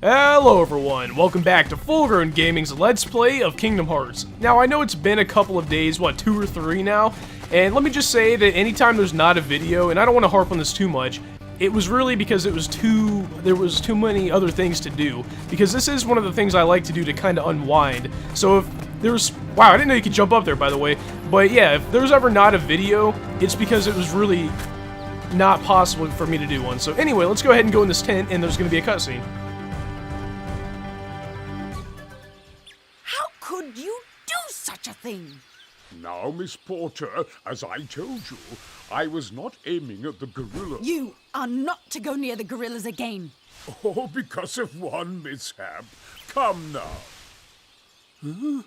Hello everyone, welcome back to FullGrownGaming's Let's Play of Kingdom Hearts. Now I know it's been a couple of days, what, 2 or 3 now, and let me just say that anytime there's not a video, and I don't want to harp on this too much, it was really because there was too many other things to do, because this is one of the things I like to do to kind of unwind. So if there's, wow, I didn't know you could jump up there by the way, but yeah, if there's ever not a video, it's because it was really not possible for me to do one. So anyway, let's go ahead and go in this tent, and there's going to be a cutscene. Could you do such a thing? Now, Miss Porter, as I told you, I was not aiming at the gorilla. You are not to go near the gorillas again. Oh, because of one mishap. Come now. Huh?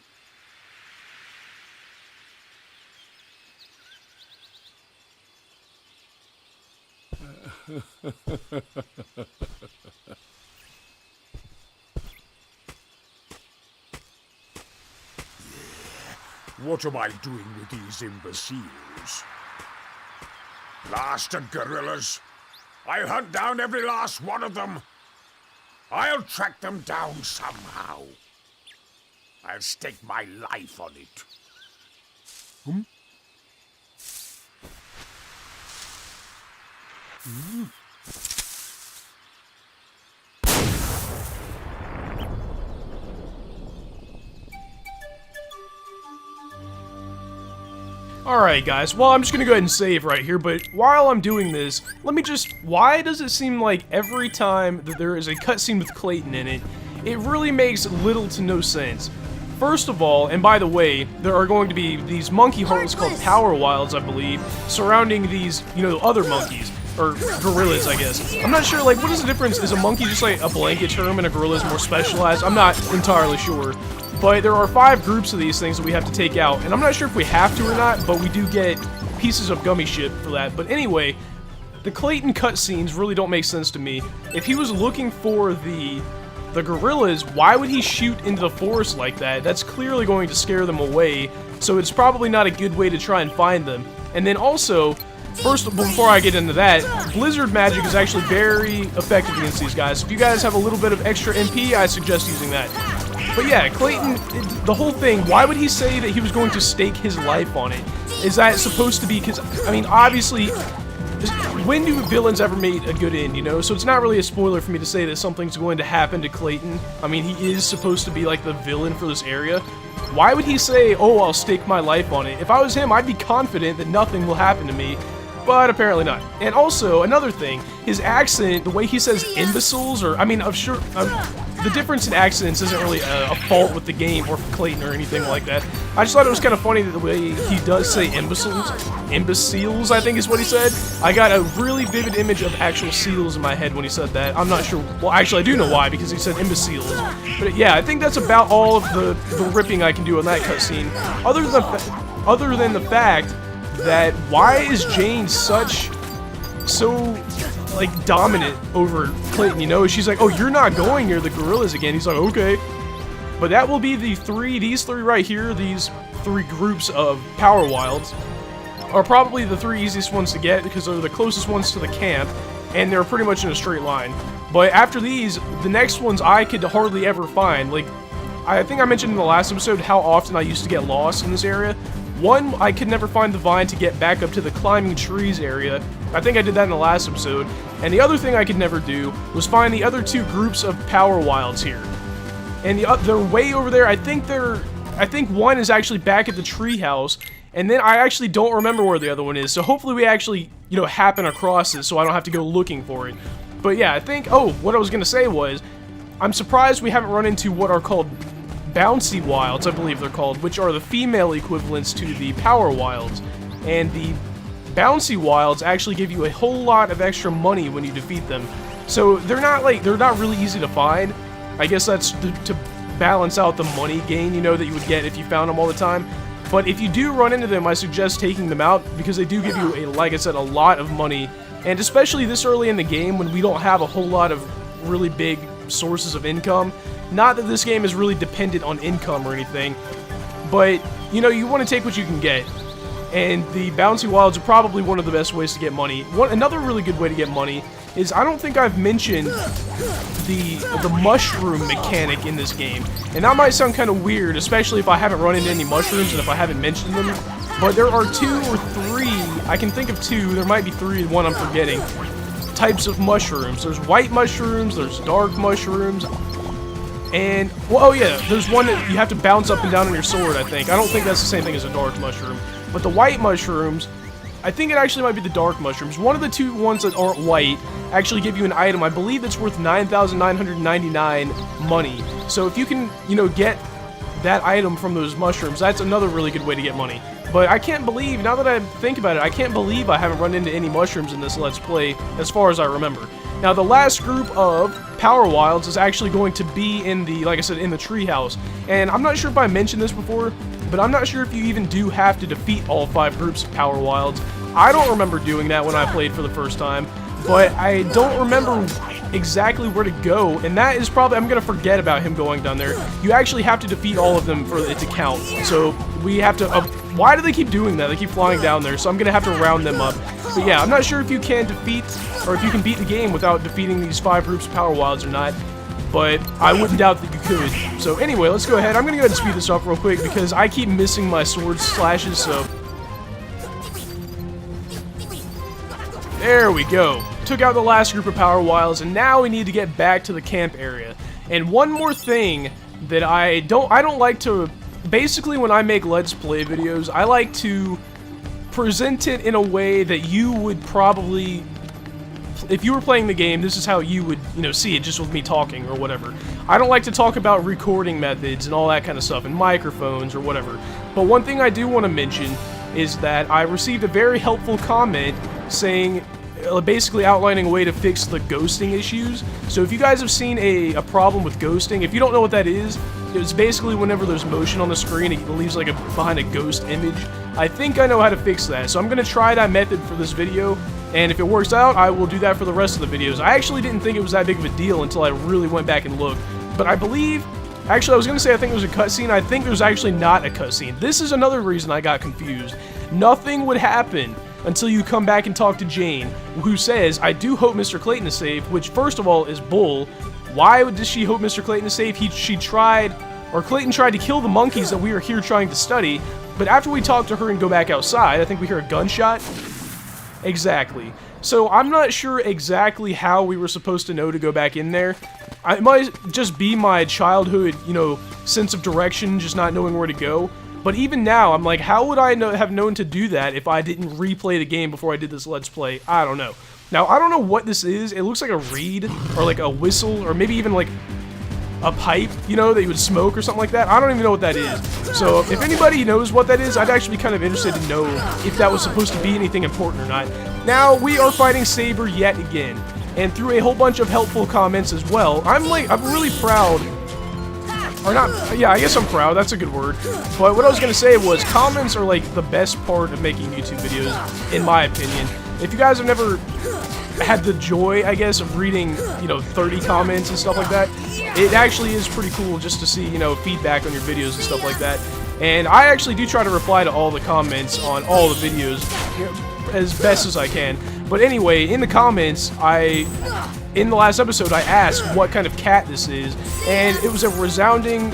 What am I doing with these imbeciles? Blasted gorillas! I'll hunt down every last one of them! I'll track them down somehow. I'll stake my life on it. Hmm? Hmm? Alright guys, well I'm just gonna go ahead and save right here, but while I'm doing this, let me just, why does it seem like every time that there is a cutscene with Clayton in it, it really makes little to no sense? First of all, and by the way, there are going to be these monkey Heartless called Power Wilds, I believe, surrounding these, you know, other monkeys, or gorillas, I guess. I'm not sure, like, what is the difference? Is a monkey just like a blanket term and a gorilla is more specialized? I'm not entirely sure. But there are 5 groups of these things that we have to take out, and I'm not sure if we have to or not, but we do get pieces of gummy shit for that. But anyway, the Clayton cutscenes really don't make sense to me. If he was looking for the gorillas, why would he shoot into the forest like that? That's clearly going to scare them away, so it's probably not a good way to try and find them. And then also, first, before I get into that, Blizzard magic is actually very effective against these guys. So if you guys have a little bit of extra MP, I suggest using that. But yeah, Clayton, the whole thing, why would he say that he was going to stake his life on it? Is that supposed to be, because, I mean, obviously, when do villains ever made a good end, you know? So it's not really a spoiler for me to say that something's going to happen to Clayton. I mean, he is supposed to be like the villain for this area. Why would he say, oh, I'll stake my life on it? If I was him, I'd be confident that nothing will happen to me. But apparently not. And also, another thing, his accent, the way he says imbeciles, or, I mean, I'm sure, the difference in accents isn't really a fault with the game or for Clayton or anything like that. I just thought it was kind of funny that the way he does say imbeciles, I think is what he said. I got a really vivid image of actual seals in my head when he said that. I'm not sure, well actually I do know why, because he said imbeciles. But yeah, I think that's about all of the ripping I can do on that cutscene. Other than the fact that why is Jane so like dominant over Clayton, you know? She's like, oh, you're not going near the gorillas again. He's like, okay. But that will be these 3 right here, these 3 groups of Power Wilds are probably the 3 easiest ones to get because they're the closest ones to the camp and they're pretty much in a straight line. But after these, the next ones I could hardly ever find. Like, I think I mentioned in the last episode how often I used to get lost in this area. One, I could never find the vine to get back up to the climbing trees area. I think I did that in the last episode. And the other thing I could never do was find the other 2 groups of Power Wilds here. And they're way over there. I think one is actually back at the treehouse. And then I actually don't remember where the other one is. So hopefully we actually, you know, happen across it so I don't have to go looking for it. But yeah, I think, oh, what I was going to say was, I'm surprised we haven't run into what are called Bouncy Wilds, I believe they're called, which are the female equivalents to the Power Wilds. And the Bouncy Wilds actually give you a whole lot of extra money when you defeat them. So they're not really easy to find. I guess that's to balance out the money gain, you know, that you would get if you found them all the time. But if you do run into them, I suggest taking them out because they do give you, like I said, a lot of money. And especially this early in the game when we don't have a whole lot of really big sources of income. Not that this game is really dependent on income or anything, but, you know, you want to take what you can get. And the Bouncy Wilds are probably one of the best ways to get money. Another really good way to get money is I don't think I've mentioned the mushroom mechanic in this game. And that might sound kind of weird, especially if I haven't run into any mushrooms and if I haven't mentioned them. But there are 2 or 3, I can think of 2, there might be 3, one I'm forgetting, types of mushrooms. There's white mushrooms, there's dark mushrooms, and, well, oh yeah, there's one that you have to bounce up and down on your sword, I think. I don't think that's the same thing as a dark mushroom. But the white mushrooms, I think it actually might be the dark mushrooms. One of the 2 ones that aren't white actually give you an item. I believe it's worth 9,999 money. So if you can, you know, get that item from those mushrooms, that's another really good way to get money. But I can't believe, now that I think about it, I can't believe I haven't run into any mushrooms in this Let's Play, as far as I remember. Now, the last group of Power Wilds is actually going to be in the, like I said, in the treehouse. And I'm not sure if I mentioned this before, but I'm not sure if you even do have to defeat all 5 groups of Power Wilds. I don't remember doing that when I played for the first time, but I don't remember exactly where to go, and that is probably, I'm going to forget about him going down there. You actually have to defeat all of them for it to count, so we have to, why do they keep doing that? They keep flying down there, so I'm going to have to round them up. But yeah, I'm not sure if you can defeat, or if you can beat the game without defeating these 5 groups of Power Wilds or not, but I wouldn't doubt that you could. So anyway, let's go ahead. I'm going to go ahead and speed this up real quick, because I keep missing my sword slashes, so... There we go. Took out the last group of Power Wilds, and now we need to get back to the camp area. And one more thing that I don't like to... Basically, when I make Let's Play videos, I like to present it in a way that you would probably... If you were playing the game, this is how you would, you know, see it, just with me talking or whatever. I don't like to talk about recording methods and all that kind of stuff, and microphones or whatever. But one thing I do want to mention is that I received a very helpful comment saying, basically outlining a way to fix the ghosting issues. So if you guys have seen a problem with ghosting, if you don't know what that is, it's basically whenever there's motion on the screen, it leaves like behind a ghost image. I think I know how to fix that, so I'm going to try that method for this video, and if it works out, I will do that for the rest of the videos. I actually didn't think it was that big of a deal until I really went back and looked, but I believe... Actually, I was going to say I think it was a cutscene. I think there's actually not a cutscene. This is another reason I got confused. Nothing would happen until you come back and talk to Jane, who says, I do hope Mr. Clayton is safe, which first of all is bull. Why does she hope Mr. Clayton is safe? Clayton tried to kill the monkeys that we are here trying to study, but after we talk to her and go back outside, I think we hear a gunshot. Exactly. So I'm not sure exactly how we were supposed to know to go back in there. It might just be my childhood, you know, sense of direction, just not knowing where to go. But even now, I'm like, how would I have known to do that if I didn't replay the game before I did this Let's Play? I don't know. Now, I don't know what this is. It looks like a reed, or like a whistle, or maybe even like a pipe, you know, that you would smoke or something like that. I don't even know what that is. So, if anybody knows what that is, I'd actually be kind of interested to know if that was supposed to be anything important or not. Now, we are fighting Saber yet again. And through a whole bunch of helpful comments as well, I'm really proud. Or not, yeah, I guess I'm proud, that's a good word. But what I was going to say was, comments are like the best part of making YouTube videos, in my opinion. If you guys have never had the joy, I guess, of reading, you know, 30 comments and stuff like that, it actually is pretty cool just to see, you know, feedback on your videos and stuff like that. And I actually do try to reply to all the comments on all the videos, you know, as best as I can. But anyway, in the comments, in the last episode, I asked what kind of cat this is, and it was a resounding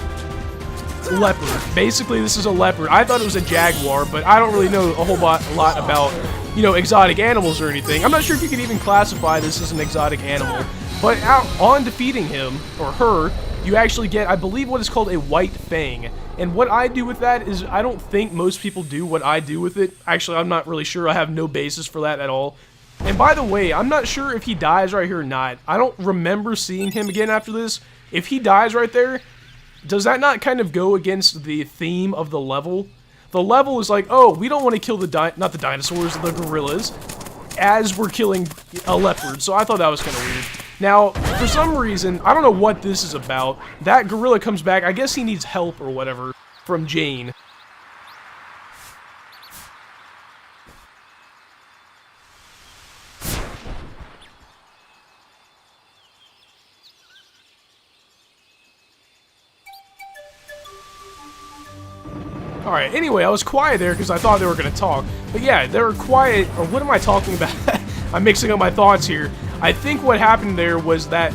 leopard. Basically, this is a leopard. I thought it was a jaguar, but I don't really know a whole lot about, you know, exotic animals or anything. I'm not sure if you could even classify this as an exotic animal, but on defeating him, or her, you actually get, I believe, what is called a white fang. And what I do with that is, I don't think most people do what I do with it. Actually, I'm not really sure. I have no basis for that at all. And by the way, I'm not sure if he dies right here or not. I don't remember seeing him again after this. If he dies right there, does that not kind of go against the theme of the level? The level is like, oh, we don't want to kill not the dinosaurs, the gorillas, as we're killing a leopard. So I thought that was kind of weird. Now, for some reason, I don't know what this is about. That gorilla comes back. I guess he needs help or whatever from Jane. Alright, anyway, I was quiet there because I thought they were going to talk. But yeah, they were quiet, or what am I talking about? I'm mixing up my thoughts here. I think what happened there was that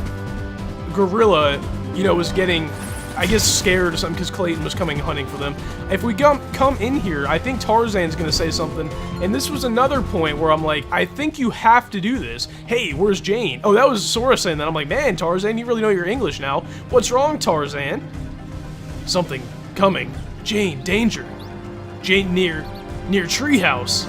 gorilla, you know, was getting, I guess, scared or something because Clayton was coming hunting for them. If we come in here, I think Tarzan's gonna say something, and this was another point where I'm like, I think you have to do this. Hey, where's Jane? Oh, that was Sora saying that. I'm like, man, Tarzan, you really know your English now. What's wrong, Tarzan? Something coming. Jane, danger. Jane near treehouse.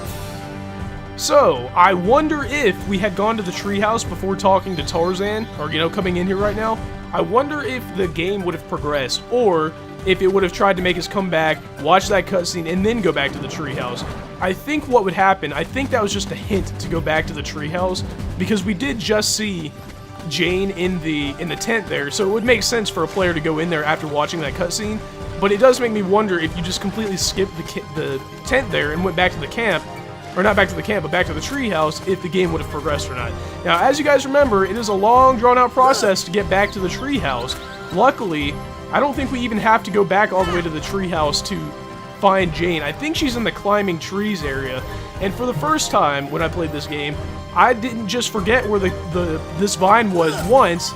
So, I wonder if we had gone to the treehouse before talking to Tarzan, or, you know, coming in here right now, I wonder if the game would have progressed, or if it would have tried to make us come back, watch that cutscene, and then go back to the treehouse. I think what would happen, I think that was just a hint to go back to the treehouse, because we did just see Jane in the tent there, so it would make sense for a player to go in there after watching that cutscene, but it does make me wonder if you just completely skipped the tent there and went back to the camp, or not back to the camp, but back to the treehouse, if the game would have progressed or not. Now, as you guys remember, it is a long, drawn-out process to get back to the treehouse. Luckily, I don't think we even have to go back all the way to the treehouse to find Jane. I think she's in the climbing trees area, and for the first time when I played this game, I didn't just forget where this vine was once,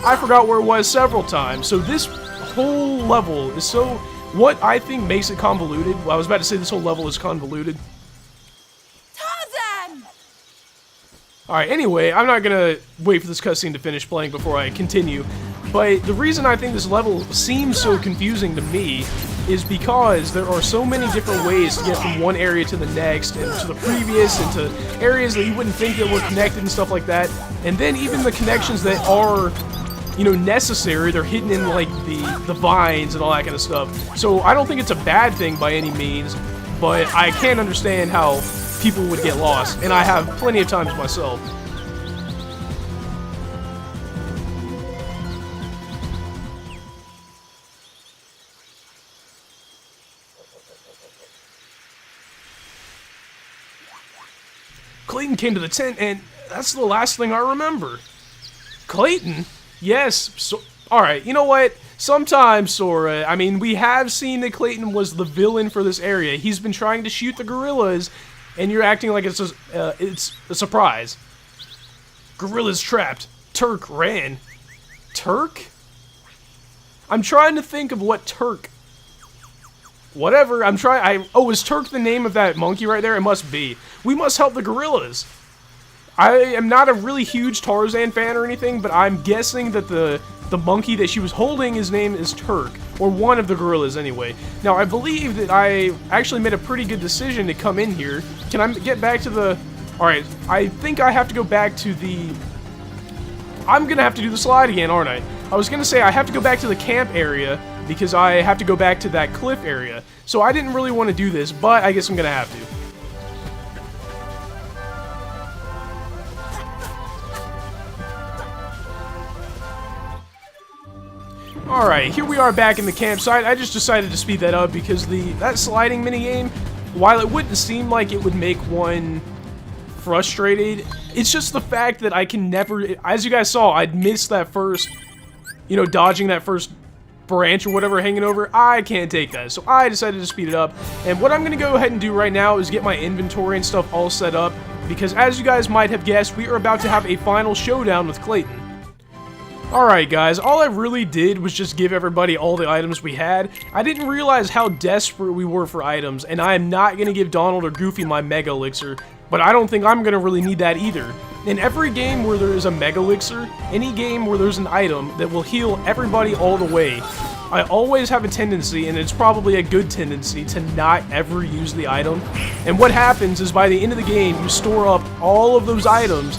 I forgot where it was several times. So this whole level is so... What I think makes it convoluted, well, I was about to say this whole level is convoluted. Alright, anyway, I'm not gonna wait for this cutscene to finish playing before I continue, but the reason I think this level seems so confusing to me is because there are so many different ways to get from one area to the next, and to the previous, and to areas that you wouldn't think that were connected and stuff like that, and then even the connections that are, you know, necessary, they're hidden in, like, the vines and all that kind of stuff. So I don't think it's a bad thing by any means, but I can't understand how people would get lost, and I have plenty of times myself. Clayton came to the tent, and that's the last thing I remember. Clayton? Yes, so, alright, you know what? Sometimes, Sora, I mean, we have seen that Clayton was the villain for this area. He's been trying to shoot the gorillas, and you're acting like it's a surprise. Gorillas trapped. Turk ran. Turk? I'm trying to think of what Turk... Whatever, I'm trying... Oh, is Turk the name of that monkey right there? It must be. We must help the gorillas. I am not a really huge Tarzan fan or anything, but I'm guessing that the monkey that she was holding, his name is Turk, or one of the gorillas anyway. Now, I believe that I actually made a pretty good decision to come in here. Can I get back to the... Alright, I think I have to go back to the... I'm gonna have to do the slide again, aren't I? I was gonna say I have to go back to the camp area, because I have to go back to that cliff area. So I didn't really want to do this, but I guess I'm gonna have to. Alright, here we are back in the campsite. I just decided to speed that up because that sliding minigame, while it wouldn't seem like it would make one frustrated, it's just the fact that I can never, as you guys saw, I'd missed that first, you know, dodging that first branch or whatever hanging over. I can't take that, so I decided to speed it up. And what I'm going to go ahead and do right now is get my inventory and stuff all set up, because as you guys might have guessed, we are about to have a final showdown with Clayton. Alright guys, all I really did was just give everybody all the items we had. I didn't realize how desperate we were for items, and I am not going to give Donald or Goofy my Mega Elixir, but I don't think I'm going to really need that either. In every game where there is a Mega Elixir, any game where there's an item that will heal everybody all the way, I always have a tendency, and it's probably a good tendency, to not ever use the item. And what happens is by the end of the game, you store up all of those items.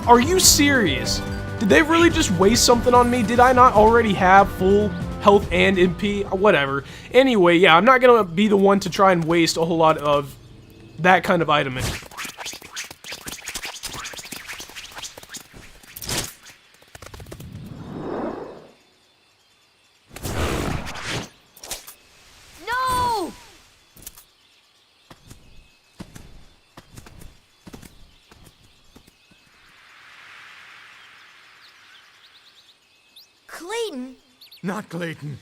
Are you serious? Did they really just waste something on me? Did I not already have full health and MP? Whatever. Anyway, yeah, I'm not gonna be the one to try and waste a whole lot of that kind of item. No! Clayton? Not Clayton.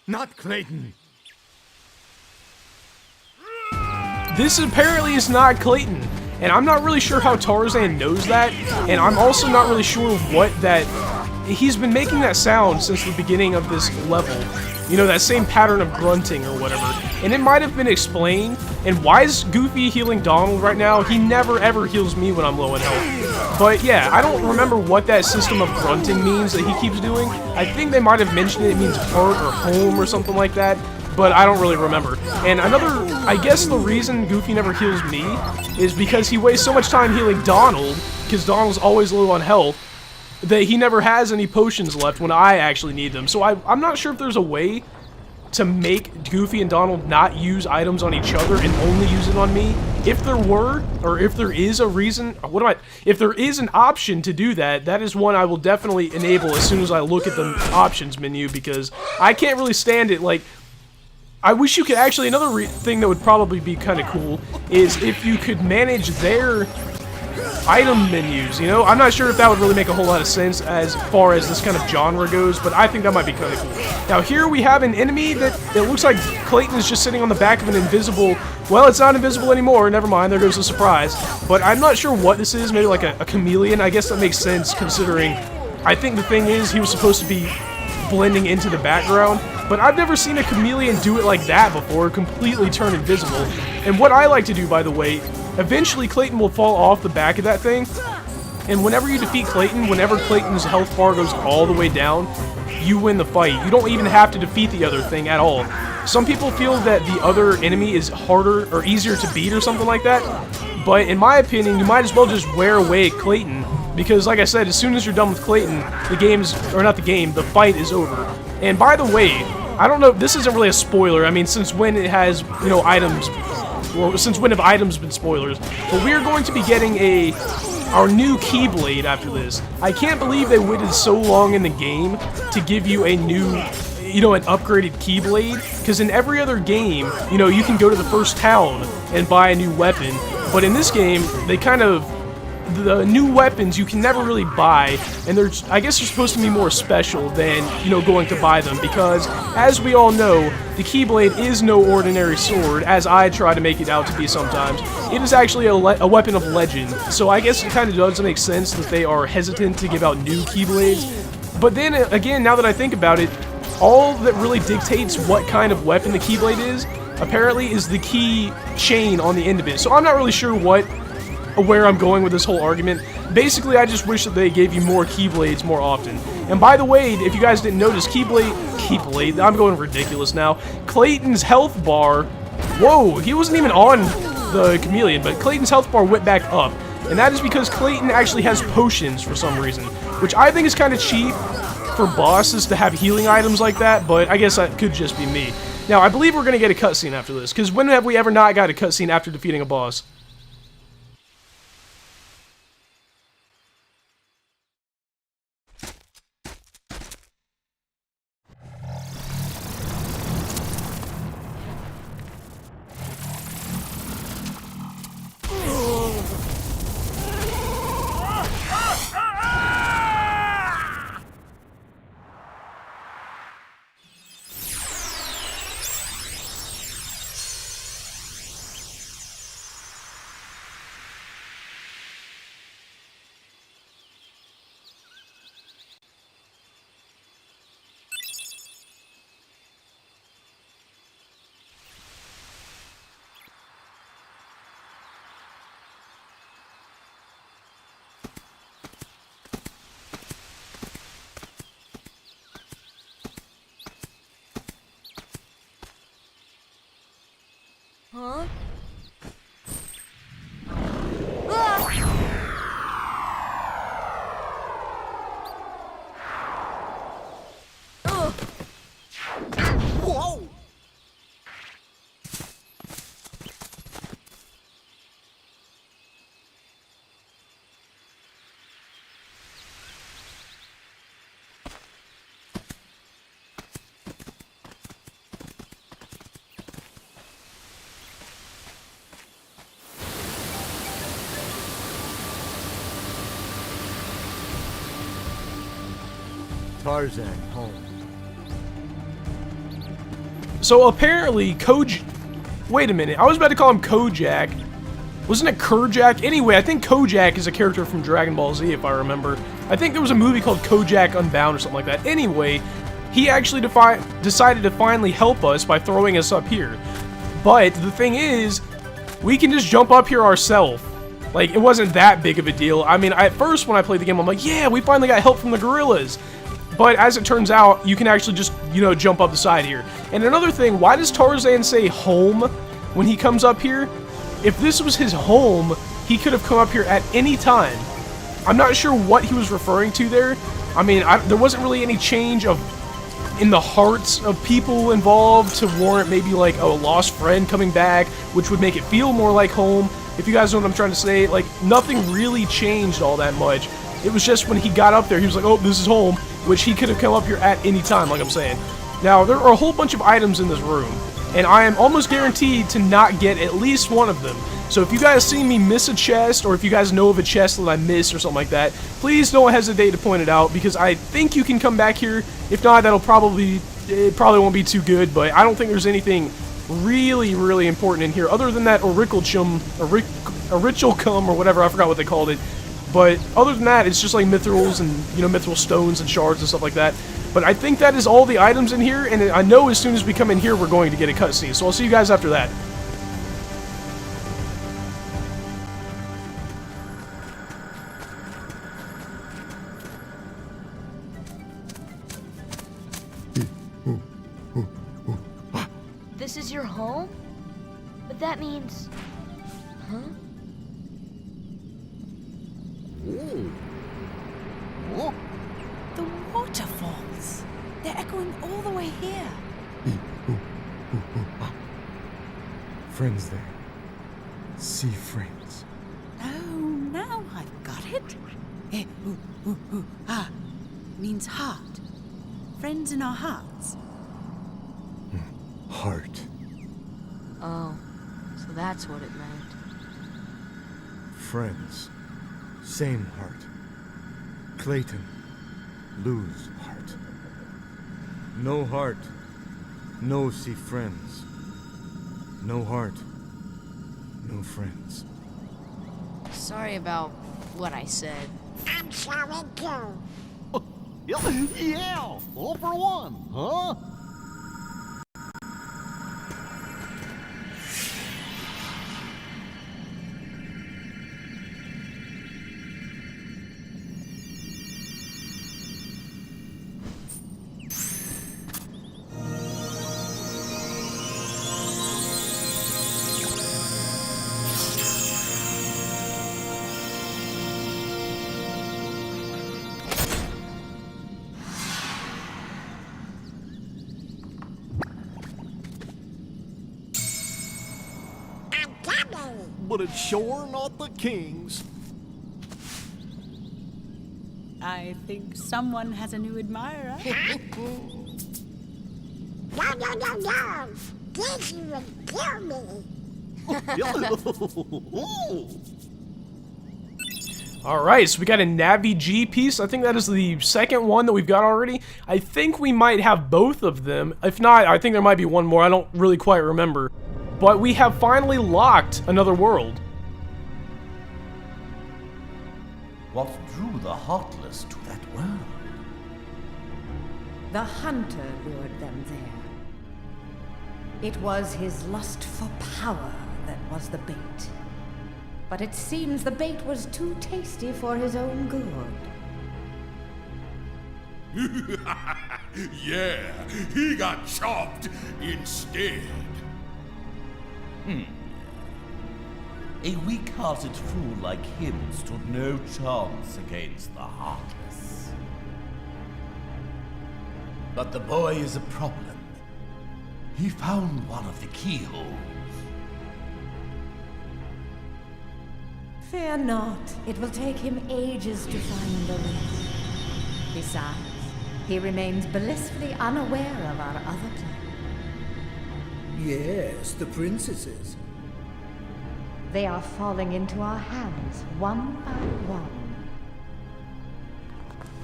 Not Clayton. This apparently is not Clayton. And I'm not really sure how Tarzan knows that, and I'm also not really sure what that... He's been making that sound since the beginning of this level. You know, that same pattern of grunting or whatever. And it might have been explained. And why is Goofy healing Donald right now? He never ever heals me when I'm low in health. But yeah, I don't remember what that system of grunting means that he keeps doing. I think they might have mentioned it means heart or home or something like that. But I don't really remember. And another, I guess the reason Goofy never heals me is because he wastes so much time healing Donald, because Donald's always low on health, that he never has any potions left when I actually need them. So I'm not sure if there's a way to make Goofy and Donald not use items on each other and only use it on me. If there were, or if there is a reason, if there is an option to do that, that is one I will definitely enable as soon as I look at the options menu, because I can't really stand it. Like, I wish you could actually, another thing that would probably be kind of cool is if you could manage their item menus, you know? I'm not sure if that would really make a whole lot of sense as far as this kind of genre goes, but I think that might be kind of cool. Now here we have an enemy that looks like Clayton is just sitting on the back of an invisible... Well, it's not invisible anymore, never mind, there goes the surprise. But I'm not sure what this is, maybe like a chameleon. I guess that makes sense considering... I think the thing is, he was supposed to be blending into the background, but I've never seen a chameleon do it like that before, completely turn invisible. And what I like to do, by the way, eventually Clayton will fall off the back of that thing, and whenever you defeat Clayton, whenever Clayton's health bar goes all the way down, you win the fight. You don't even have to defeat the other thing at all. Some people feel that the other enemy is harder or easier to beat or something like that, but in my opinion, you might as well just wear away Clayton, because like I said, as soon as you're done with Clayton, the fight is over. And by the way, I don't know, this isn't really a spoiler, I mean, since when it has, you know, items, or since when have items been spoilers, but we're going to be getting our new Keyblade after this. I can't believe they waited so long in the game to give you a new, you know, an upgraded Keyblade, because in every other game, you know, you can go to the first town and buy a new weapon, but in this game, they kind of, the new weapons you can never really buy, and I guess they're supposed to be more special than, you know, going to buy them, because, as we all know, the Keyblade is no ordinary sword, as I try to make it out to be sometimes. It is actually a weapon of legend, so I guess it kind of does make sense that they are hesitant to give out new Keyblades. But then, again, now that I think about it, all that really dictates what kind of weapon the Keyblade is, apparently, is the key chain on the end of it. So I'm not really sure where I'm going with this whole argument. Basically, I just wish that they gave you more Keyblades more often. And by the way, if you guys didn't notice, Keyblade, I'm going ridiculous now. Clayton's health bar, whoa, he wasn't even on the chameleon, but Clayton's health bar went back up. And that is because Clayton actually has potions for some reason, which I think is kind of cheap for bosses to have healing items like that, but I guess that could just be me. Now, I believe we're going to get a cutscene after this, because when have we ever not got a cutscene after defeating a boss? Huh? Ah! Whoa! Tarzan home. So apparently, wait a minute, I was about to call him Kojak, Wasn't it Kerchak? Anyway, I think Kojak is a character from Dragon Ball Z, if I remember. I think there was a movie called Kojak Unbound or something like that. Anyway, he actually decided to finally help us by throwing us up here. But the thing is, we can just jump up here ourselves. Like, it wasn't that big of a deal. I mean, at first when I played the game, I'm like, yeah, we finally got help from the gorillas. But as it turns out, you can actually just, you know, jump up the side here. And another thing, why does Tarzan say home when he comes up here? If this was his home, he could have come up here at any time. I'm not sure what he was referring to there. I mean, there wasn't really any change in the hearts of people involved to warrant maybe like a lost friend coming back, which would make it feel more like home. If you guys know what I'm trying to say, like, nothing really changed all that much. It was just when he got up there, he was like, oh, this is home, which he could have come up here at any time, like I'm saying. Now, there are a whole bunch of items in this room, and I am almost guaranteed to not get at least one of them. So if you guys see me miss a chest, or if you guys know of a chest that I missed or something like that, please don't hesitate to point it out, because I think you can come back here. If not, it probably won't be too good, but I don't think there's anything really important in here, other than that Aurichalcum, or whatever, I forgot what they called it. But other than that, it's just like mithrils and, you know, mithril stones and shards and stuff like that. But I think that is all the items in here, and I know as soon as we come in here, we're going to get a cutscene. So I'll see you guys after that. This is your home? But that means... Huh? The waterfalls. They're echoing all the way here. Friends there. Sea friends. Oh, now I've got it. Ah, means heart. Friends in our hearts. Heart. Oh, so that's what it meant. Friends. Same heart. Clayton. Lose heart. No heart. No see friends. No heart. No friends. Sorry about what I said. I'm sorry too. Yeah, all for one, huh? But it's sure not the king's. I think someone has a new admirer. No. This would kill me. Alright, so we got a Navi G piece. I think that is the second one that we've got already. I think we might have both of them. If not, I think there might be one more. I don't really quite remember. But we have finally locked another world. What drew the Heartless to that world? The hunter lured them there. It was his lust for power that was the bait. But it seems the bait was too tasty for his own good. Yeah, he got chopped instead. A weak-hearted fool like him stood no chance against the Heartless. But the boy is a problem. He found one of the keyholes. Fear not, it will take him ages to find the rest. Besides, he remains blissfully unaware of our other plan. Yes, the princesses. They are falling into our hands, one by one.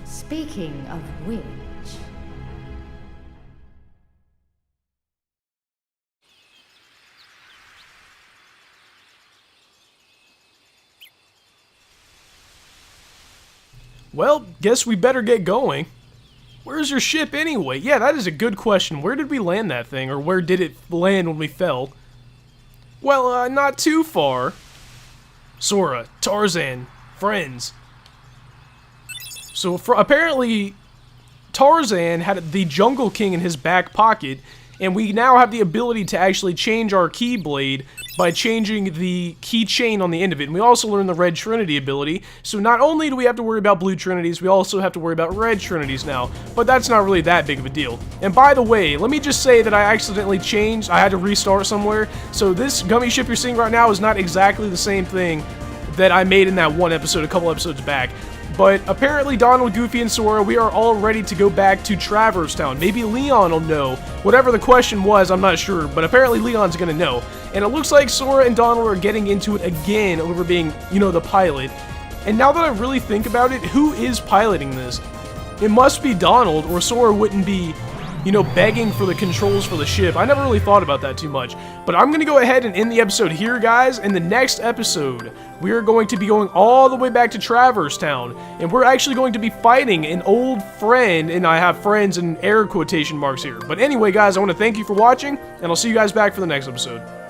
Speaking of which... Well, guess we better get going. Where's your ship anyway? Yeah, that is a good question. Where did we land that thing, or where did it land when we fell? Well, not too far. Sora, Tarzan, friends. So apparently, Tarzan had the Jungle King in his back pocket, and we now have the ability to actually change our Keyblade by changing the keychain on the end of it. And we also learned the Red Trinity ability, so not only do we have to worry about Blue Trinities, we also have to worry about Red Trinities now, but that's not really that big of a deal. And by the way, let me just say that I accidentally changed, I had to restart somewhere, so this gummy ship you're seeing right now is not exactly the same thing that I made in that one episode a couple episodes back. But apparently Donald, Goofy, and Sora, we are all ready to go back to Traverse Town. Maybe Leon will know. Whatever the question was, I'm not sure, but apparently Leon's gonna know. And it looks like Sora and Donald are getting into it again over being, you know, the pilot. And now that I really think about it, who is piloting this? It must be Donald, or Sora wouldn't be, you know, begging for the controls for the ship. I never really thought about that too much. But I'm going to go ahead and end the episode here, guys. In the next episode, we are going to be going all the way back to Traverse Town. And we're actually going to be fighting an old friend. And I have friends in air quotation marks here. But anyway, guys, I want to thank you for watching. And I'll see you guys back for the next episode.